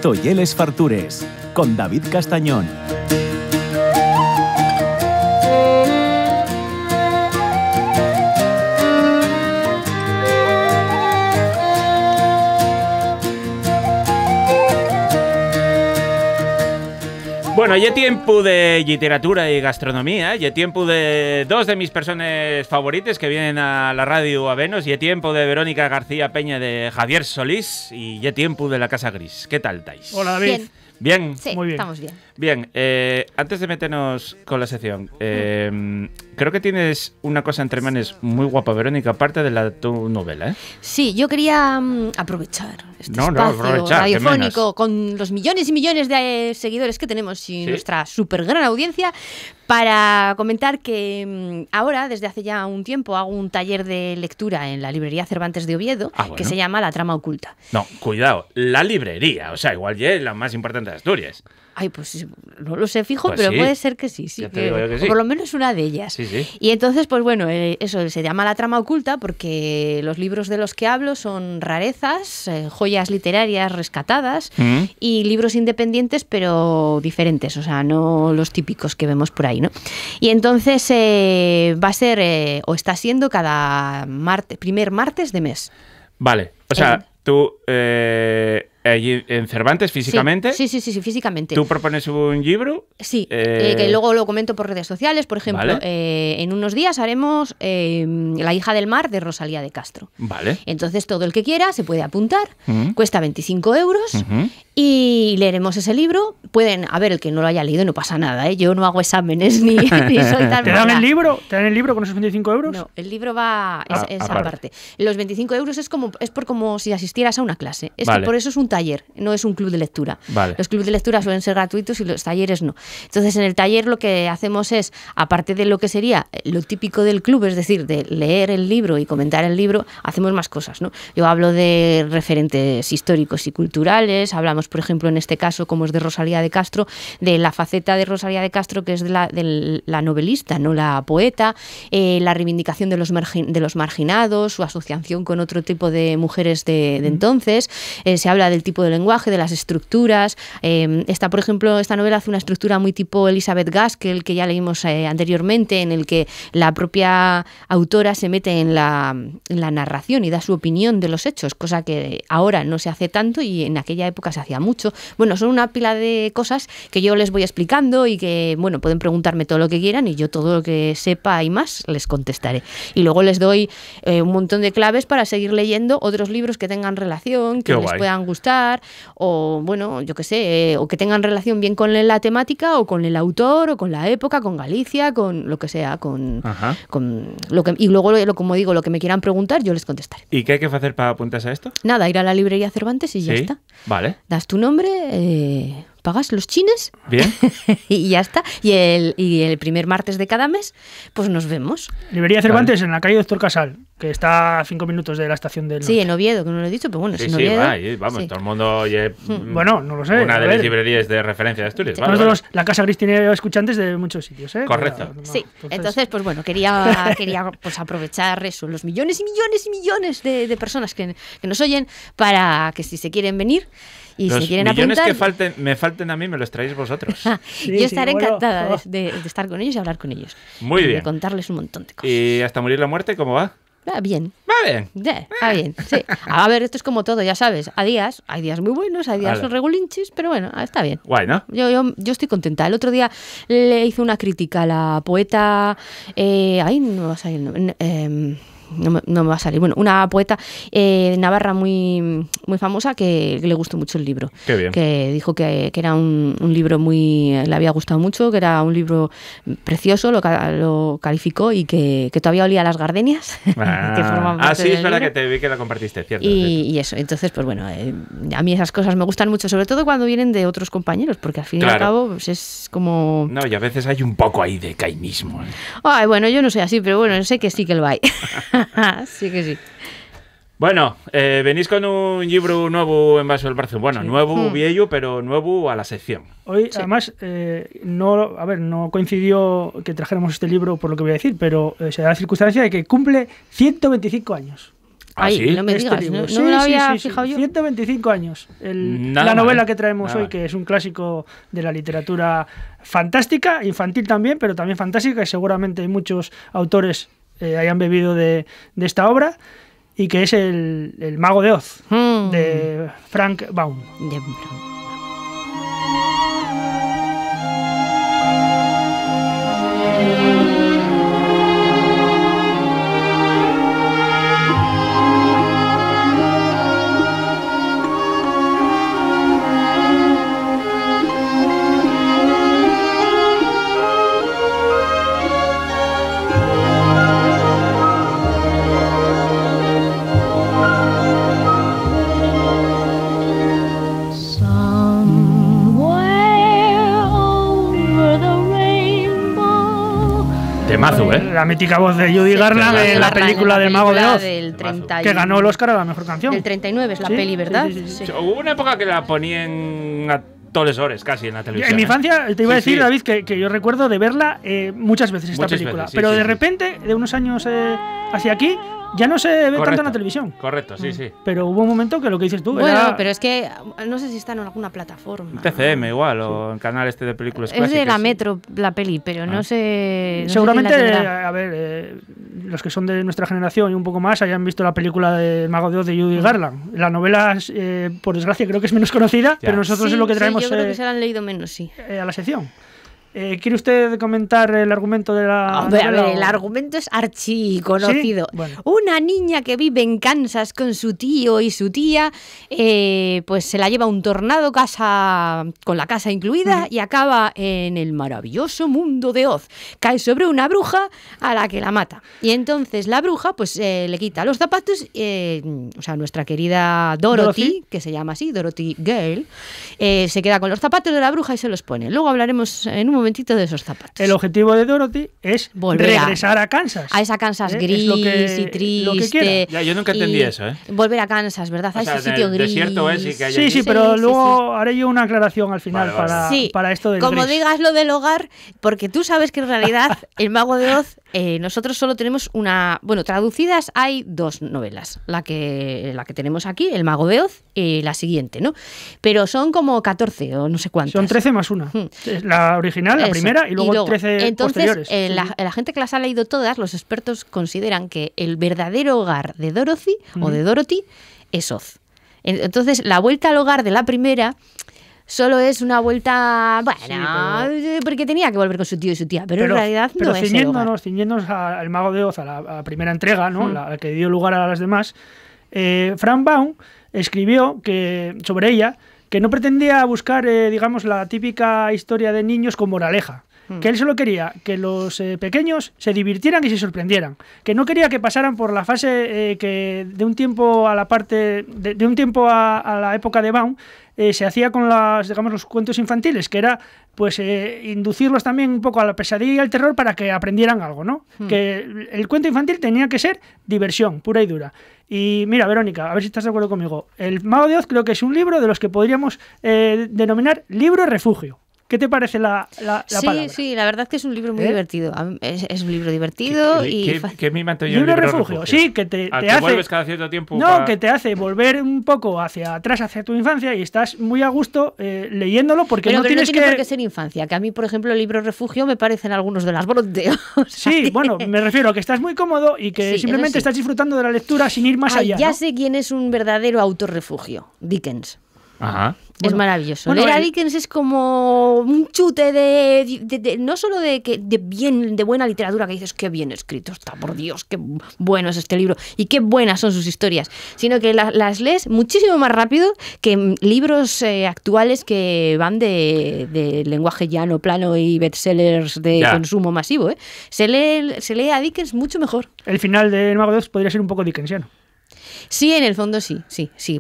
Toyeles Fartures, con David Castañón. Bueno, ya tiempo de literatura y gastronomía, ya tiempo de dos de mis personas favoritas que vienen a la radio a Venos, ya tiempo de Verónica García Peña, de Javier Solís, y ya tiempo de La Casa Gris. ¿Qué tal estáis? Hola, David. Bien. ¿Bien? Sí, Muy bien. estamos bien. Bien, antes de meternos con la sección, creo que tienes una cosa entre manos muy guapa, Verónica, aparte de tu novela, ¿eh? Sí, yo quería aprovechar este espacio aprovechar, radiofónico con los millones y millones de seguidores que tenemos y nuestra súper gran audiencia para comentar que ahora, desde hace ya un tiempo, hago un taller de lectura en la librería Cervantes de Oviedo que se llama La Trama Oculta. No, cuidado, la librería, o sea, igual ya es la más importante de Asturias. Ay, pues no lo sé fijo, Pues pero sí. puede ser que sí, Ya te digo yo que sí. o por lo menos una de ellas. Sí, sí. Y entonces, pues bueno, eso se llama La Trama Oculta porque los libros de los que hablo son rarezas, joyas literarias rescatadas y libros independientes pero diferentes, o sea, no los típicos que vemos por ahí, ¿no? Y entonces va a ser, o está siendo cada primer martes de mes. Vale, o sea, tú allí en Cervantes físicamente. Sí, físicamente. ¿Tú propones un libro? Sí, que luego lo comento por redes sociales. Por ejemplo, Vale. en unos días haremos La hija del mar de Rosalía de Castro. Vale. Entonces todo el que quiera se puede apuntar, cuesta 25 euros y leeremos ese libro. Pueden, a ver, el que no lo haya leído no pasa nada, ¿eh? Yo no hago exámenes ni soy tan ¿Te dan mala. el libro? ¿Te dan el libro con esos 25 euros? No, el libro va es aparte. aparte. Los 25 euros es por como si asistieras a una clase. Es Vale. que por eso es un taller, no es un club de lectura. Vale. Los clubes de lectura suelen ser gratuitos y los talleres no. Entonces, en el taller lo que hacemos es, aparte de lo que sería lo típico del club, es decir, de leer el libro y comentar el libro, hacemos más cosas, ¿no? Yo hablo de referentes históricos y culturales, hablamos, por ejemplo, en este caso, como es de Rosalía de Castro, de la faceta de Rosalía de Castro, que es de la novelista, no la poeta, la reivindicación de los marginados, su asociación con otro tipo de mujeres de entonces, se habla del tipo de lenguaje, de las estructuras. Por ejemplo, esta novela hace una estructura muy tipo Elizabeth Gaskell, que ya leímos anteriormente, en el que la propia autora se mete en la narración y da su opinión de los hechos, cosa que ahora no se hace tanto y en aquella época se hacía mucho. Bueno, son una pila de cosas que yo les voy explicando y que, bueno, pueden preguntarme todo lo que quieran y yo todo lo que sepa y más les contestaré. Y luego les doy un montón de claves para seguir leyendo otros libros que tengan relación, que les puedan gustar, o bueno, yo qué sé, o que tengan relación bien con la temática o con el autor o con la época, con Galicia, con lo que sea, con lo que, y luego, como digo, lo que me quieran preguntar, yo les contestaré. ¿Y qué hay que hacer para apuntarse a esto? Nada, ir a la librería Cervantes y ya está. Vale. Das tu nombre, pagas los chines. Bien. Y ya está. Y el primer martes de cada mes, pues nos vemos. Librería Cervantes, en la calle Doctor Casal, que está a 5 minutos de la estación del norte. Sí, en Oviedo, que no lo he dicho, pero bueno, Sí, es en Oviedo. vamos, Sí. todo el mundo oye, Bueno, no lo sé. una a de ver. las librerías de referencia de Asturias. Vale, Nosotros, la Casa Gris tiene escuchantes de muchos sitios, ¿eh? Correcto. Sí, entonces, pues bueno, quería pues aprovechar eso, los millones y millones y millones de personas que nos oyen, para que si se quieren venir y los se quieren millones apuntar, que me falten a mí me los traéis vosotros. yo estaré bueno, encantada de estar con ellos y hablar con ellos. Muy y bien. de contarles un montón de cosas. ¿Y hasta morir la muerte cómo va? Va bien. Va bien. Va bien, sí. A ver, esto es como todo, ya sabes. Hay días muy buenos, hay días Vale. regulinchis, pero bueno, está bien. Guay, ¿no? Yo estoy contenta. El otro día le hice una crítica a la poeta... ahí no me va a salir el nombre. No me va a salir. Bueno, una poeta navarra muy, muy famosa que le gustó mucho el libro. Qué bien. Que dijo que era un libro le había gustado mucho, que era un libro precioso, lo calificó y que todavía olía a las gardenias. Que forman parte Sí, del es verdad libro. que te vi que la compartiste, cierto. Y eso, entonces, pues bueno, a mí esas cosas me gustan mucho, sobre todo cuando vienen de otros compañeros, porque al fin y al cabo pues es como... No, y a veces hay un poco ahí de cainismo. Ay, bueno, yo no soy así, pero bueno, sé que sí que lo hay. Sí que sí. Bueno, venís con un libro nuevo en Vaso del Brazo. Bueno, Sí. nuevo, viejo, pero nuevo a la sección. Hoy, además, no coincidió que trajéramos este libro por lo que voy a decir, pero se da la circunstancia de que cumple 125 años. Ay, ¿sí? no me Este digas, libro. no Sí, me lo sí, había sí, sí. fijado yo. 125 años. Nada La mal, novela que traemos nada hoy, mal. que es un clásico de la literatura fantástica, infantil también, pero también fantástica, y seguramente muchos autores hayan bebido de esta obra, y que es el Mago de Oz, de Frank Baum. De- Temazo, ¿eh? La mítica voz de Judy Garland en la película de Mago de Oz, del 30 que ganó el Oscar a la mejor canción. Del 39 es la Sí, peli, ¿verdad? sí, sí, sí. Hubo una época que la ponían a todos los horas casi en la televisión. En mi ¿eh? infancia, te iba a Sí, decir, sí. David, que yo recuerdo de verla muchas veces esta Muchas película. veces, sí, pero sí, de sí. repente, de unos años hacia aquí, ya no se ve tanto Correcto. en la televisión. Correcto, sí, sí. Pero hubo un momento que lo que dices tú Bueno, era... pero es que no sé si está en alguna plataforma. TCM igual, o en canal este de películas Es clásicas. de la Metro la peli, pero no sé. no sé Seguramente, quién la tendrá. a ver, los que son de nuestra generación y un poco más hayan visto la película de Mago de Oz de Judy Garland. La novela, por desgracia, creo que es menos conocida, pero nosotros Sí, es lo que sí, traemos yo creo que se la han leído menos, sí. a la sección. ¿Quiere usted comentar el argumento de la Hombre, a novela, ver, el o- argumento es archiconocido. ¿Sí? Bueno. Una niña que vive en Kansas con su tío y su tía, pues se la lleva un tornado con la casa incluida y acaba en el maravilloso mundo de Oz. Cae sobre una bruja a la que la mata. Y entonces la bruja pues le quita los zapatos, o sea, nuestra querida Dorothy, que se llama así, Dorothy Gale, se queda con los zapatos de la bruja y se los pone. Luego hablaremos en un momentito de esos zapatos. El objetivo de Dorothy es Volver regresar a Kansas. A esa Kansas Es gris lo que- y lo que triste. quiera. Ya, yo nunca entendí y eso, ¿eh? Volver a Kansas, ¿verdad? A O sea, ese sitio del gris. desierto es y que haya Sí, allí. sí, pero sí, luego haré yo una aclaración al final Vale, vale. Sí, para esto del como gris. digas lo del hogar, porque tú sabes que en realidad el Mago de Oz, nosotros solo tenemos una... Bueno, traducidas hay dos novelas. La que tenemos aquí, El Mago de Oz, y la siguiente, ¿no? Pero son como 14 o no sé cuántas. Son 13 más una. Es la original, la Eso. primera, y luego 13 entonces, posteriores. Sí, la gente que las ha leído todas, los expertos consideran que el verdadero hogar de Dorothy o de Dorothy es Oz. Entonces, la vuelta al hogar de la primera solo es una vuelta, bueno, porque tenía que volver con su tío y su tía, pero en realidad no es el hogar. ciñéndonos al Mago de Oz, a la primera entrega, ¿no? La que dio lugar a las demás, Frank Baum escribió sobre ella que no pretendía buscar, digamos, la típica historia de niños con moraleja. Que él solo quería que los pequeños se divirtieran y se sorprendieran. Que no quería que pasaran por la fase que de un tiempo a la parte de un tiempo a la época de Baum se hacía con los cuentos infantiles, que era pues inducirlos también un poco a la pesadilla y al terror para que aprendieran algo, ¿no? Que el cuento infantil tenía que ser diversión pura y dura. Y mira, Verónica, a ver si estás de acuerdo conmigo. El Mago de Oz creo que es un libro de los que podríamos denominar libro refugio. ¿Qué te parece la palabra? Sí, la verdad es que es un libro muy divertido. Es un libro divertido y... ¿Qué me mantengo yo Libro libro refugio, sí, que te ¿A que hace... vuelves cada cierto tiempo? No, que te hace volver un poco hacia atrás, hacia tu infancia, y estás muy a gusto leyéndolo porque Pero no tienes tiene que... por qué ser infancia, que a mí, por ejemplo, el libro refugio me parecen algunos de las Bronte. Sí, bueno, me refiero a que estás muy cómodo y que Sí, simplemente eso sí. estás disfrutando de la lectura sin ir más allá. Ya ¿no? sé quién es un verdadero autorrefugio, Dickens. Ajá. Es Bueno, maravilloso. bueno, Leer a Dickens es como un chute no solo de buena literatura, que dices qué bien escrito está, por Dios, qué bueno es este libro y qué buenas son sus historias, sino que las lees muchísimo más rápido que libros actuales que van de lenguaje llano, plano y bestsellers de consumo masivo. Se lee a Dickens mucho mejor. El final de El Mago de Oz podría ser un poco dickensiano. Sí, en el fondo sí,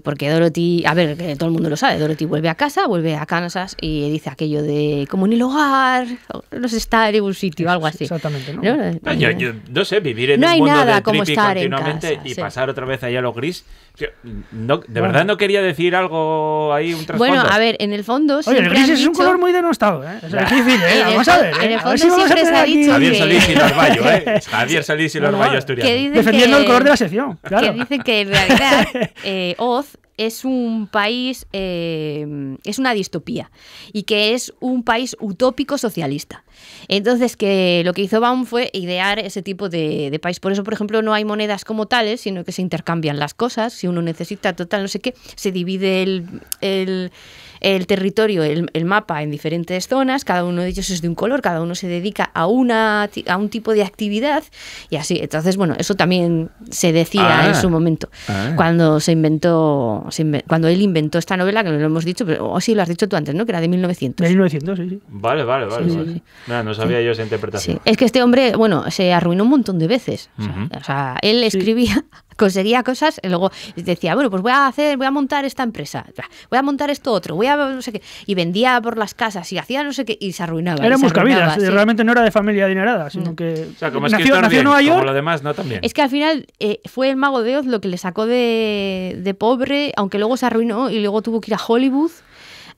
porque Dorothy, a ver, que todo el mundo lo sabe, Dorothy vuelve a casa, vuelve a Kansas y dice aquello de como en el hogar, no sé, estar en un sitio, algo así. Exactamente, ¿no? Yo no sé, vivir en no un hay mundo nada de como trippy estar en continuamente casa, y sí. pasar otra vez allá a lo gris. De verdad no quería decir algo ahí, un trasfondo. Bueno, a ver, en el fondo Oye, el siempre gris han es un dicho- color muy denostado, ¿eh? O sea, es difícil, En el vamos a ver, en el A ver fondo si vamos a siempre se tener ha aquí- dicho Javier que- Solís y los Bayos, Javier Solís y los Normal. Bayos asturianos. que dicen defendiendo que- el color de la sección, claro. Que dicen que en realidad Oz es un país, es una distopía y que es un país utópico socialista. Entonces, que lo que hizo Baum fue idear ese tipo de país. Por eso, por ejemplo, no hay monedas como tales, sino que se intercambian las cosas. Si uno necesita total no sé qué, se divide el territorio, el mapa en diferentes zonas, cada uno de ellos es de un color, cada uno se dedica a un tipo de actividad y así. Entonces, bueno, eso también se decía en su momento, cuando cuando él inventó esta novela, que no lo hemos dicho, pero sí lo has dicho tú antes, ¿no? Que era de 1900. De 1900, sí. Vale. Sí. Mira, no sabía yo esa interpretación. Sí. Es que este hombre, bueno, se arruinó un montón de veces. O sea, él escribía, conseguía cosas y luego decía, bueno, pues voy a montar esta empresa, voy a montar esto otro, voy a no sé qué, y vendía por las casas y hacía no sé qué y se arruinaba. Era y se arruinaba, buscavidas, sí. realmente no era de familia adinerada, sino que O sea, como nació escritor en bien, Nueva como York. lo demás no también. Es que al final fue el Mago de Oz lo que le sacó de pobre, aunque luego se arruinó y luego tuvo que ir a Hollywood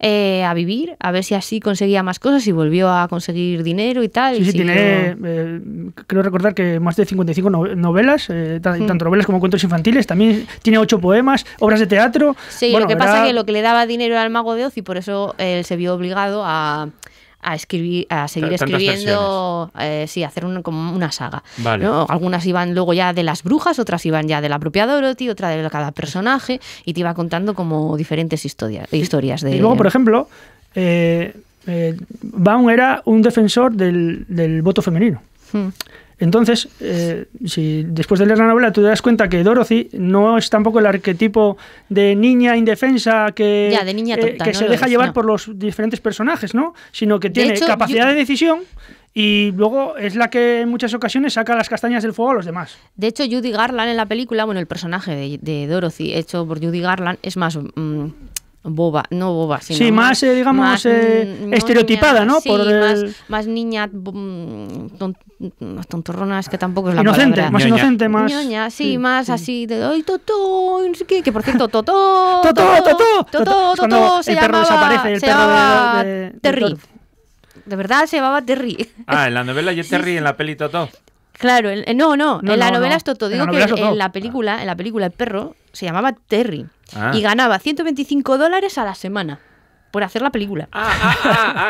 a vivir, a ver si así conseguía más cosas y volvió a conseguir dinero y tal. Sí, y sí, siguió- tiene, creo recordar que más de 55 novelas, tanto novelas como cuentos infantiles, también tiene 8 poemas, obras de teatro. Sí, Bueno, lo que pasa era- es que lo que le daba dinero era el Mago de Oz y por eso él se vio obligado a escribir, a seguir Tantas escribiendo, hacer como una saga. Vale. ¿no? Algunas iban luego ya de las brujas, otras iban ya de la propia Dorothy, otra de cada personaje y te iba contando como diferentes historias de... Y luego, por ejemplo, Baum era un defensor del voto femenino. Hmm. Entonces, si después de leer la novela tú te das cuenta que Dorothy no es tampoco el arquetipo de niña indefensa que, Ya, de niña tonta, que no se lo deja es, llevar no. por los diferentes personajes, ¿no? Sino que tiene hecho, capacidad de decisión y luego es la que en muchas ocasiones saca las castañas del fuego a los demás. De hecho, Judy Garland en la película, bueno, el personaje de Dorothy hecho por Judy Garland es más boba, no boba, sino Sí, más, digamos, no estereotipada, niña, ¿no? Sí, Por el- más niña tontorrona, es que tampoco es la Inocente, palabra. más Ñoña. inocente, más... Ñoña, sí, sí, más sí. así de ¡ay, Totó! Y no sé qué, que por cierto, Totó, Totó. Es cuando se el perro llamaba, desaparece, el se perro llamaba de Terry. Dorothy. De verdad se llamaba Terry. En la novela yo Terry, en la peli Totó. Claro, no, No, en la no, novela no. es Totó. En Digo la que novela es Totó. en la película el perro se llamaba Terry Ah. y ganaba $125 a la semana por hacer la película.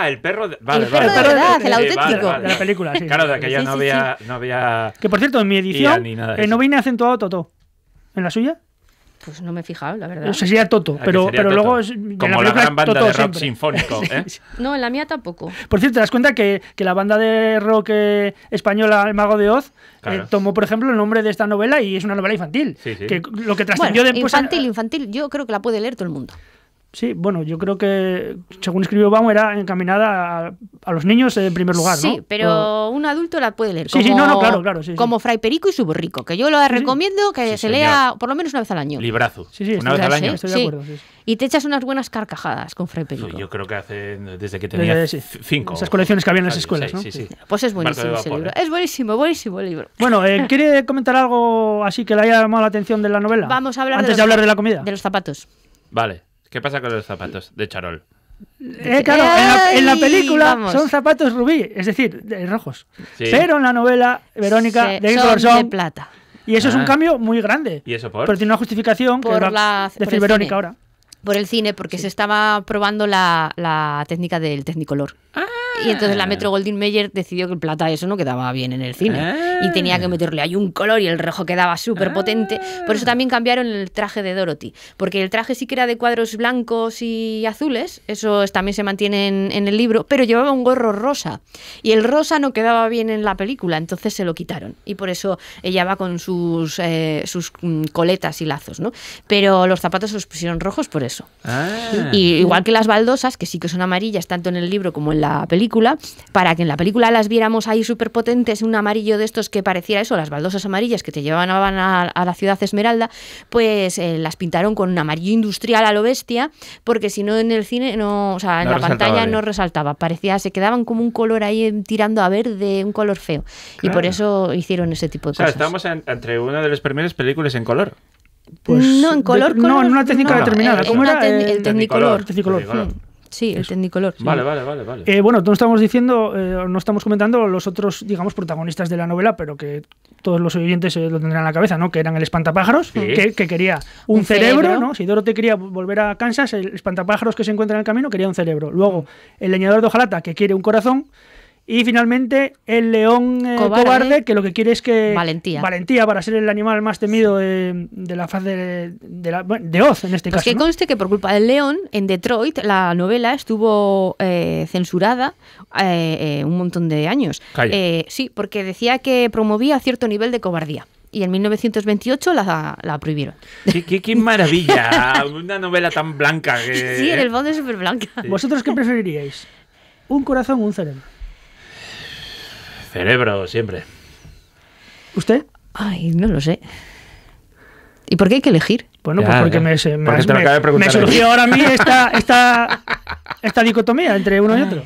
El perro. Vale, El perro vale, de vale. verdad, el Sí, auténtico. vale, De la película, sí. Claro, de aquella Sí, no, sí, había, no había. Que por cierto, en mi IA edición ni nada de no eso. viene acentuado Totó. ¿En la suya? Pues no me he fijado, la verdad. O sea, sería Toto, Ah, que pero sería luego Toto. es, en Como película la gran es banda Totó de rock siempre. sinfónico, ¿eh? No, en la mía tampoco. Por cierto, te das cuenta que la banda de rock española, El Mago de Oz, Claro. tomó, por ejemplo, el nombre de esta novela y es una novela infantil. Sí, sí. Que lo que Bueno, trascendió después... infantil, yo creo que la puede leer todo el mundo. Sí, bueno, yo creo que, según escribió Baum, era encaminada a los niños en primer lugar, ¿no? Sí, pero un adulto la puede leer. Sí, sí, no, claro, sí, sí. Como Fray Perico y su borrico, que yo lo recomiendo que Sí, se señor. lea por lo menos una vez al año. Librazo. Sí, sí, Una vez al año. estoy de acuerdo, sí. Y te echas unas buenas carcajadas con Fray Perico. Yo creo que hace desde que tenía Sí. 5. Esas colecciones que había en las escuelas, ¿no? Sí, sí. Pues es Barco buenísimo de ese vapor, libro. ¿eh? Es buenísimo el libro. Bueno, ¿quiere comentar algo así que le haya llamado la atención de la novela? Vamos a hablar Antes de hablar de la comida. De los zapatos. Vale. ¿Qué pasa con los zapatos de charol? Claro, en la ¡Ay! película Vamos. son zapatos rubí, es decir, rojos. Sí. Pero en la novela, Verónica, ¿de qué color son de son? plata. Y eso es un Ah. cambio muy grande. ¿Y eso por? Pero tiene una justificación que Por va la- a por decir el Verónica cine. ahora. Por el cine, porque se estaba probando la técnica del Technicolor. Y entonces la Metro Goldwyn Mayer decidió que el plata eso no quedaba bien en el cine. Ah. Y tenía que meterle ahí un color y el rojo quedaba súper potente. Por eso también cambiaron el traje de Dorothy. Porque el traje sí que era de cuadros blancos y azules. Eso también se mantiene en el libro. Pero llevaba un gorro rosa. Y el rosa no quedaba bien en la película. Entonces se lo quitaron. Y por eso ella va con sus coletas y lazos, ¿no? Pero los zapatos los pusieron rojos por eso. Ah. Y igual que las baldosas, que sí que son amarillas tanto en el libro como en la película, película, para que en la película las viéramos ahí súper potentes, un amarillo de estos que pareciera eso, las baldosas amarillas que te llevaban a la ciudad Esmeralda, pues las pintaron con un amarillo industrial a lo bestia, porque si no en el cine, no, o sea, en la pantalla no resaltaba, parecía, se quedaban como un color ahí tirando a verde, un color feo. Claro. Y por eso hicieron ese tipo de cosas. Estamos entre una de las primeras películas en color. Pues no, en color. No, en una técnica determinada. ¿Cómo era? El Technicolor. Sí, el Eso. Technicolor. Vale. Bueno, no estamos diciendo, no estamos comentando los otros, digamos, protagonistas de la novela, pero que todos los oyentes lo tendrán en la cabeza, ¿no? Que eran el espantapájaros, sí. que quería un cerebro, ¿no? Si Dorothy quería volver a Kansas, el espantapájaros que se encuentra en el camino quería un cerebro. Luego, el leñador de hojalata, que quiere un corazón. Y finalmente el león cobarde, que lo que quiere es que valentía para ser el animal más temido de la faz de Oz, en este caso. Pues que conste que por culpa del león, en Detroit, la novela estuvo censurada un montón de años. Sí, porque decía que promovía cierto nivel de cobardía. Y en 1928 la prohibieron. ¡Qué maravilla! Una novela tan blanca. Sí, en el fondo es súper blanca. ¿Vosotros qué preferiríais? ¿Un corazón o un cerebro? Cerebro, siempre. ¿Usted? Ay, no lo sé. ¿Y por qué hay que elegir? Bueno, pues porque me surgió ahora a mí esta dicotomía entre uno y otro.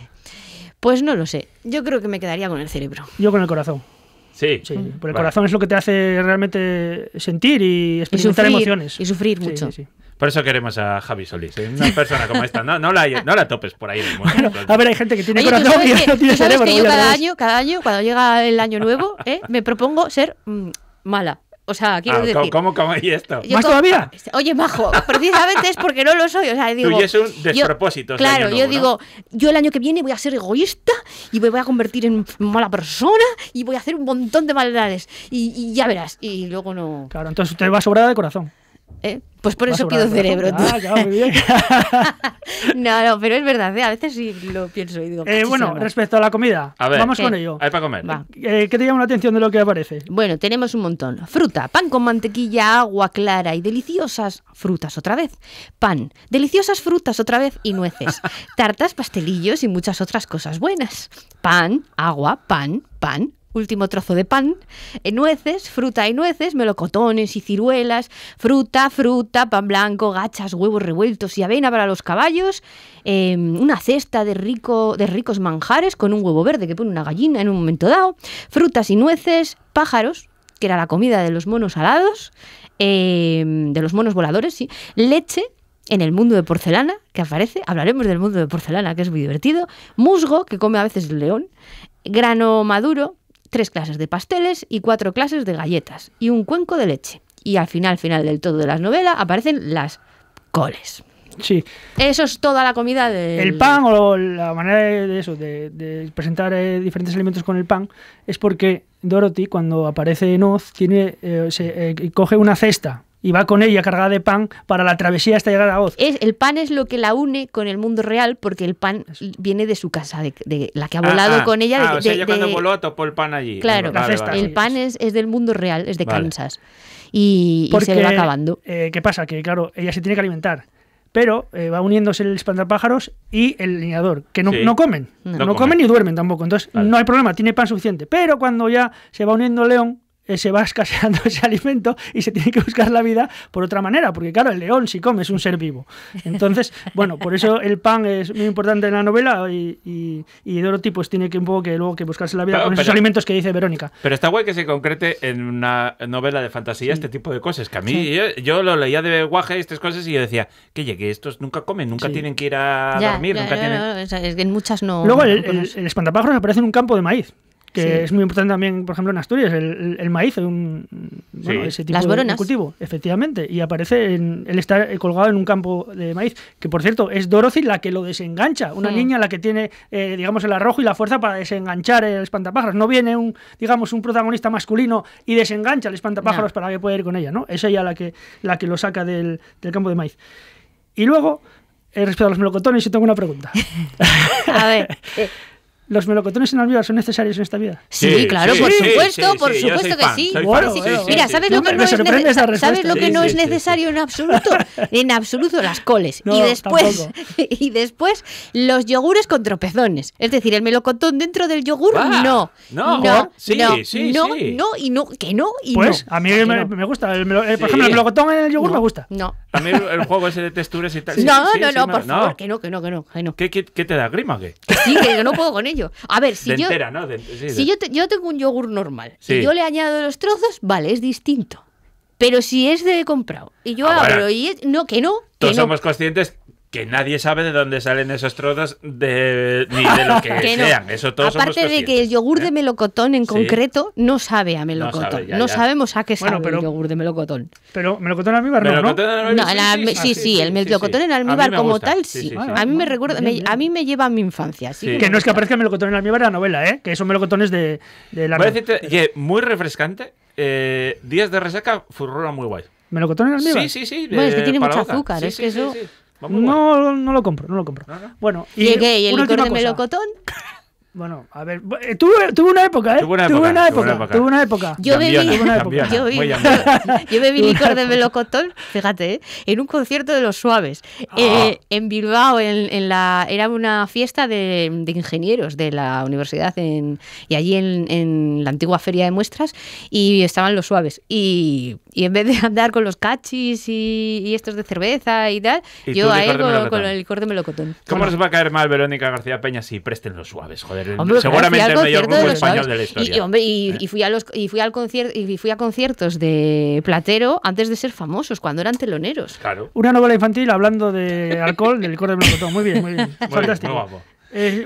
Pues no lo sé. Yo creo que me quedaría con el cerebro. Yo con el corazón. Sí. Porque el corazón es lo que te hace realmente sentir y experimentar emociones. Y sufrir mucho. Sí. Por eso queremos a Javi Solís, una persona como esta. No la topes por ahí en el mundo. Bueno, a ver, hay gente que tiene corazón y no tiene cerebro. Que yo cada año, cuando llega el año nuevo, me propongo ser mala. O sea, quiero decir... ¿Cómo y esto? ¿Más todavía? Oye, majo, precisamente es porque no lo soy. O sea, digo... Tú y es un despropósito. Claro, yo digo, yo el año que viene voy a ser egoísta y me voy a convertir en mala persona y voy a hacer un montón de maldades. Y ya verás. Y luego no... Claro, entonces usted va sobrada de corazón. Pues por eso pido cerebro. Claro, muy bien. No, pero es verdad, a veces sí lo pienso y digo... bueno, respecto a la comida, vamos con ello. Hay para comer. ¿Qué te llama la atención de lo que aparece? Bueno, tenemos un montón. Fruta, pan con mantequilla, agua clara y deliciosas frutas otra vez. Pan, deliciosas frutas otra vez y nueces. Tartas, pastelillos y muchas otras cosas buenas. Pan, agua, pan. Último trozo de pan, nueces, fruta y nueces, melocotones y ciruelas, fruta, pan blanco, gachas, huevos revueltos y avena para los caballos, una cesta de ricos manjares con un huevo verde que pone una gallina en un momento dado, frutas y nueces, pájaros, que era la comida de los monos alados, de los monos voladores, sí, leche. En el mundo de porcelana, que aparece, hablaremos del mundo de porcelana, que es muy divertido, musgo, que come a veces el león, grano maduro, 3 clases de pasteles y 4 clases de galletas y un cuenco de leche. Y al final del todo de la novela aparecen las coles. Sí. Eso es toda la comida del... El pan o la manera de presentar diferentes alimentos con el pan es porque Dorothy, cuando aparece en Oz, coge una cesta y va con ella cargada de pan para la travesía hasta llegar a Oz. El pan es lo que la une con el mundo real, porque el pan viene de su casa, de la que ha volado con ella. O sea, ella cuando voló topó el pan allí. Claro, el pan es del mundo real, es de Kansas. Y se le va acabando. ¿Qué pasa? Que claro, ella se tiene que alimentar. Pero va uniéndose el espantapájaros y el leñador, que no comen. No comen ni duermen tampoco. Entonces no hay problema, tiene pan suficiente. Pero cuando ya se va uniendo el león, se va escaseando ese alimento y se tiene que buscar la vida por otra manera, porque claro, el león si come es un ser vivo. Entonces, bueno, por eso el pan es muy importante en la novela y Dorothy pues tiene que un poco luego que buscarse la vida con esos alimentos que dice Verónica. Pero está guay que se concrete en una novela de fantasía este tipo de cosas, que a mí yo lo leía de guaje estas cosas y yo decía, que estos nunca comen, nunca tienen que ir a dormir, nunca tienen... Es que en muchas no... Luego el espantapájaros aparece en un campo de maíz, que es muy importante también, por ejemplo, en Asturias, el maíz, ese tipo de cultivo, efectivamente, y aparece, él está colgado en un campo de maíz, que por cierto, es Dorothy la que lo desengancha, una niña la que tiene, digamos, el arrojo y la fuerza para desenganchar el espantapájaros. No viene un protagonista masculino y desengancha el espantapájaros para que pueda ir con ella, ¿no? Es ella la que lo saca del campo de maíz. Y luego, respecto a los melocotones, yo tengo una pregunta. A ver... ¿Los melocotones en almíbar son necesarios en esta vida? Sí, claro, por supuesto que sí. Bueno, Mira, ¿sabes lo que no es necesario? ¿Sabes lo que no es necesario en absoluto? En absoluto las coles. No, y después los yogures con tropezones. Es decir, el melocotón dentro del yogur, no. Pues a mí me gusta. Por ejemplo, el melocotón en el yogur me gusta. No. A mí el juego ese de texturas y tal. No, por favor, que no. ¿Qué te da grima o qué? Sí, que no puedo con ello. A ver, si yo... Entera, ¿no? Yo tengo un yogur normal Sí. y yo le añado los trozos, vale, es distinto. Pero si es de comprado y yo abro y... Todos somos conscientes que nadie sabe de dónde salen esos trozos ni de lo que sean. Eso todos somos Aparte de que el yogur de melocotón en concreto no sabe a melocotón. No sabemos a qué sabe el yogur de melocotón. Pero melocotón en almíbar no, el melocotón en almíbar como tal, sí. A mí me recuerda, a mí me lleva a mi infancia. Que no es que aparezca el melocotón en almíbar en la novela, que son melocotones de la... Voy a decirte, muy refrescante. Días de resaca, furrura muy guay. ¿Melocotón en almíbar? Sí. Bueno, es que tiene mucho azúcar, es que eso... No lo compro. ¿No? Bueno, ¿Y el licor de melocotón? Bueno, a ver, tuve una época, Tuve una época. Yo bebí licor de melocotón, fíjate, en un concierto de Los Suaves, en Bilbao, era una fiesta de ingenieros de la universidad, y allí en la antigua feria de muestras, y estaban Los Suaves, y en vez de andar con los cachis y estos de cerveza y tal, yo a él con el licor de melocotón. ¿Cómo nos va a caer mal Verónica García Peña si presten Los Suaves? Joder, hombre, seguramente el mayor grupo español de la historia. Y fui a conciertos de Platero antes de ser famosos, cuando eran teloneros. Claro. Una novela infantil hablando de alcohol, del licor de melocotón. Muy bien. Fantástico. Muy guapo.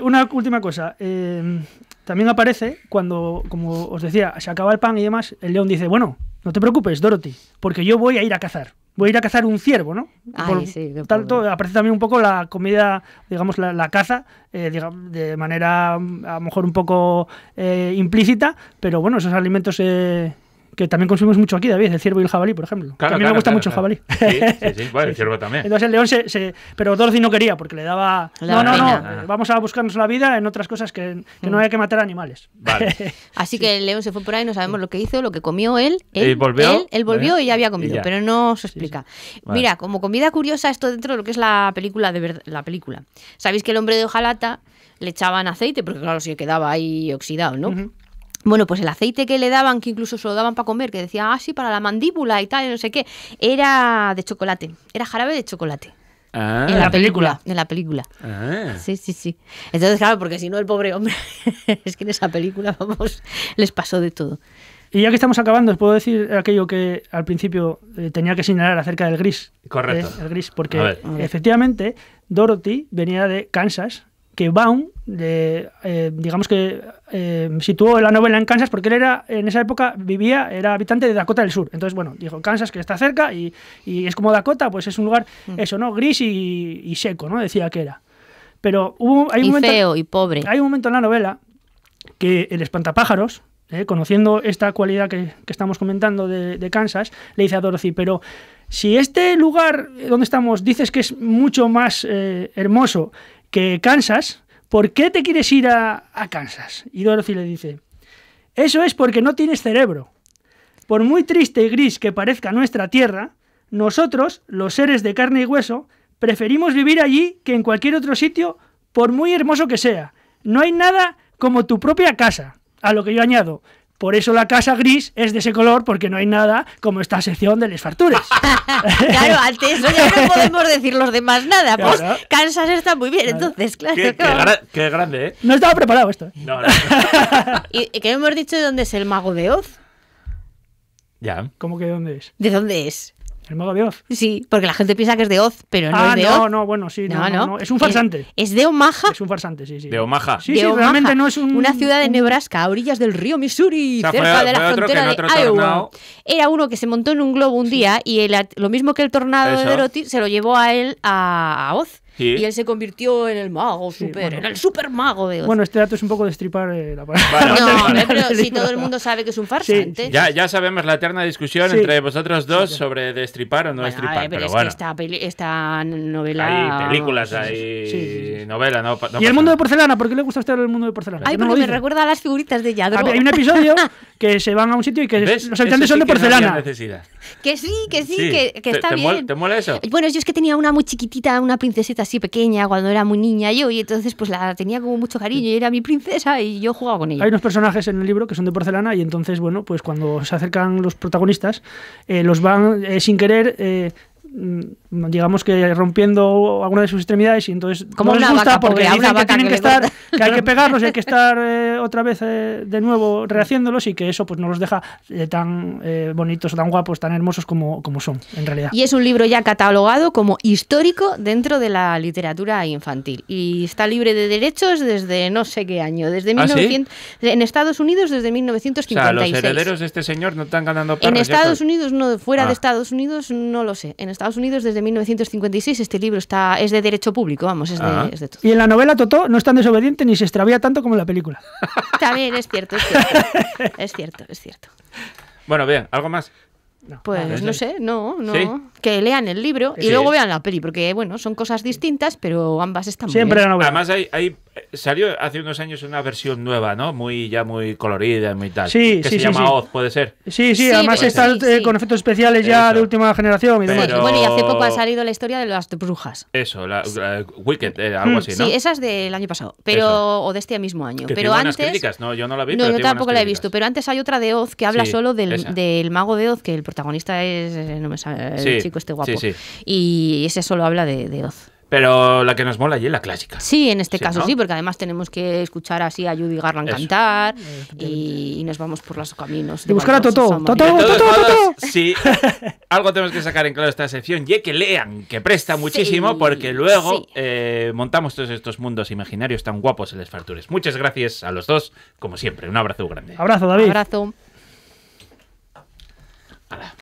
Una última cosa. También aparece cuando, como os decía, se acaba el pan y demás, el león dice, bueno, no te preocupes, Dorothy, porque yo voy a ir a cazar. Voy a ir a cazar un ciervo, ¿no? Tanto aparece también un poco la comida, digamos, la caza, de manera a lo mejor un poco implícita, pero bueno, esos alimentos que también consumimos mucho aquí, David, el ciervo y el jabalí, por ejemplo. Claro, a mí me gusta mucho el jabalí. Sí, bueno, el ciervo también. Entonces el león pero Dorothy no quería, porque le daba... No, vamos a buscarnos la vida en otras cosas que no hay que matar animales. Vale. Así que el león se fue por ahí, no sabemos lo que hizo, lo que comió él. Él volvió y ya había comido, pero no se explica. Sí. Vale. Mira, como comida curiosa, esto dentro de lo que es la película, la película. Sabéis que el hombre de hojalata le echaban aceite, porque claro, se quedaba ahí oxidado, ¿no? Uh-huh. Bueno, pues el aceite que le daban, que incluso se lo daban para comer, que decía, sí, para la mandíbula y tal, y no sé qué, era de chocolate, era jarabe de chocolate. En la película. Sí. Entonces, claro, porque si no, el pobre hombre, es que en esa película, vamos, les pasó de todo. Y ya que estamos acabando, os puedo decir aquello que al principio tenía que señalar acerca del gris. Correcto. El gris, porque efectivamente Dorothy venía de Kansas, que Baum, digamos que situó la novela en Kansas porque él era, en esa época, era habitante de Dakota del Sur. Entonces, bueno, dijo Kansas, que está cerca, y es como Dakota, pues es un lugar, eso, ¿no? Gris y seco, ¿no? Decía que era. Pero hay un momento, feo y pobre. Hay un momento en la novela que el espantapájaros, conociendo esta cualidad que estamos comentando de Kansas, le dice a Dorothy, pero si este lugar donde estamos dices que es mucho más hermoso que Kansas, ¿por qué te quieres ir a Kansas? Y Dorothy le dice, eso es porque no tienes cerebro. Por muy triste y gris que parezca nuestra tierra, nosotros, los seres de carne y hueso, preferimos vivir allí que en cualquier otro sitio, por muy hermoso que sea. No hay nada como tu propia casa. A lo que yo añado, por eso la casa gris es de ese color, porque no hay nada como esta sección de Les Fartures. Claro, ante eso ya no podemos decir los demás nada. Pues claro. Kansas está muy bien, entonces, claro. Qué grande, ¿eh? No estaba preparado esto. No. ¿Y qué hemos dicho de dónde es el mago de Oz? Ya. ¿Cómo que de dónde es? ¿De dónde es? ¿El mago de Oz? Sí, porque la gente piensa que es de Oz, pero no es de Oz. Bueno, sí, no. Es un farsante. ¿Es de Omaha? Es un farsante, sí. ¿De Omaha? Sí, realmente no es una ciudad de Nebraska, a orillas del río Missouri, cerca de la frontera de Iowa. Era uno que se montó en un globo un día y lo mismo que el tornado de Dorothy se lo llevó a él a Oz. Sí. Y él se convirtió en el mago en el super mago de Oz. Bueno, este dato es un poco destripar la Bueno, no, pero del si libro. todo el mundo sabe que es un farsante. Sí. Ya sabemos la eterna discusión Sí. entre vosotros dos sobre destripar o no Bueno, destripar. pero es bueno, que esta novela... hay películas, vamos, hay sí. novela, no ¿Y pasa el mundo de nada. porcelana? ¿Por qué le gusta a usted el mundo de porcelana? Ay, ¿Que no lo porque me dice? recuerda a las figuritas de Yadro. Hay un episodio que se van a un sitio y que ¿Ves? los habitantes Eso son sí de que no había porcelana. necesidad. Que sí, Sí. que está bien. ¿Te mola eso? Bueno, yo es que tenía una muy chiquitita, una princesita así pequeña cuando era muy niña yo, y entonces pues la tenía como mucho cariño y era mi princesa y yo jugaba con ella. Hay unos personajes en el libro que son de porcelana y entonces, bueno, pues cuando se acercan los protagonistas, los van sin querer, digamos que rompiendo alguna de sus extremidades y entonces Como no les una gusta vaca, porque pobre, a dicen una que vaca tienen que que le estar, corta. que hay que pegarlos y hay que estar otra vez de nuevo rehaciéndolos y que eso pues no los deja tan bonitos, tan guapos, tan hermosos como son en realidad. Y es un libro ya catalogado como histórico dentro de la literatura infantil. Y está libre de derechos desde no sé qué año, desde ¿Ah, 1900, en Estados Unidos desde O sea, 1956. los herederos de este señor no están ganando perros. En ya Estados está. Unidos, no, fuera Ah. de Estados Unidos, no lo sé. En Estados Unidos desde 1956 este libro es de derecho público, vamos, es Ah. de todo. Y en la novela Totó no es tan desobediente ni se extravía tanto como en la película. También es cierto, es cierto. Es cierto, es cierto. Bueno, bien, ¿algo más? Pues no sé, no. ¿Sí? Que lean el libro y Sí. luego vean la peli, porque bueno, son cosas distintas, pero ambas están Siempre muy la bien. novela. Además, salió hace unos años una versión nueva, ¿no? Muy colorida, muy tal. Sí, que sí, se llama sí. Oz, puede ser. Sí, Sí, además pero está sí. con efectos especiales ya Eso. de última generación y demás. Pero- Bueno, y hace poco ha salido la historia de las brujas. Eso, la Wicked, algo así, ¿no? Sí, esa es del año pasado, pero Eso. o de este mismo año. Que pero tiene buenas antes críticas, ¿no? Yo no la vi, no, pero yo tiene tampoco buenas la he críticas. visto, pero antes hay otra de Oz que habla Sí, solo esa. del mago de Oz, que el protagonista es, no me sale, el Sí, chico este guapo. sí, sí. Y ese solo habla de Oz. Pero la que nos mola allí es la clásica. Sí, en este Sí, caso ¿no? sí, porque además tenemos que escuchar así a Judy Garland Eso. cantar y nos vamos por los caminos. Y buscar a Valdós, Totó. San Totó. De Marino. todos Totó. modos, sí, algo tenemos que sacar en claro de esta sección y es que lean, que presta muchísimo, Sí, porque luego sí. montamos todos estos mundos imaginarios tan guapos en Les Fartures. Muchas gracias a los dos, como siempre. Un abrazo grande. Abrazo, David. Abrazo.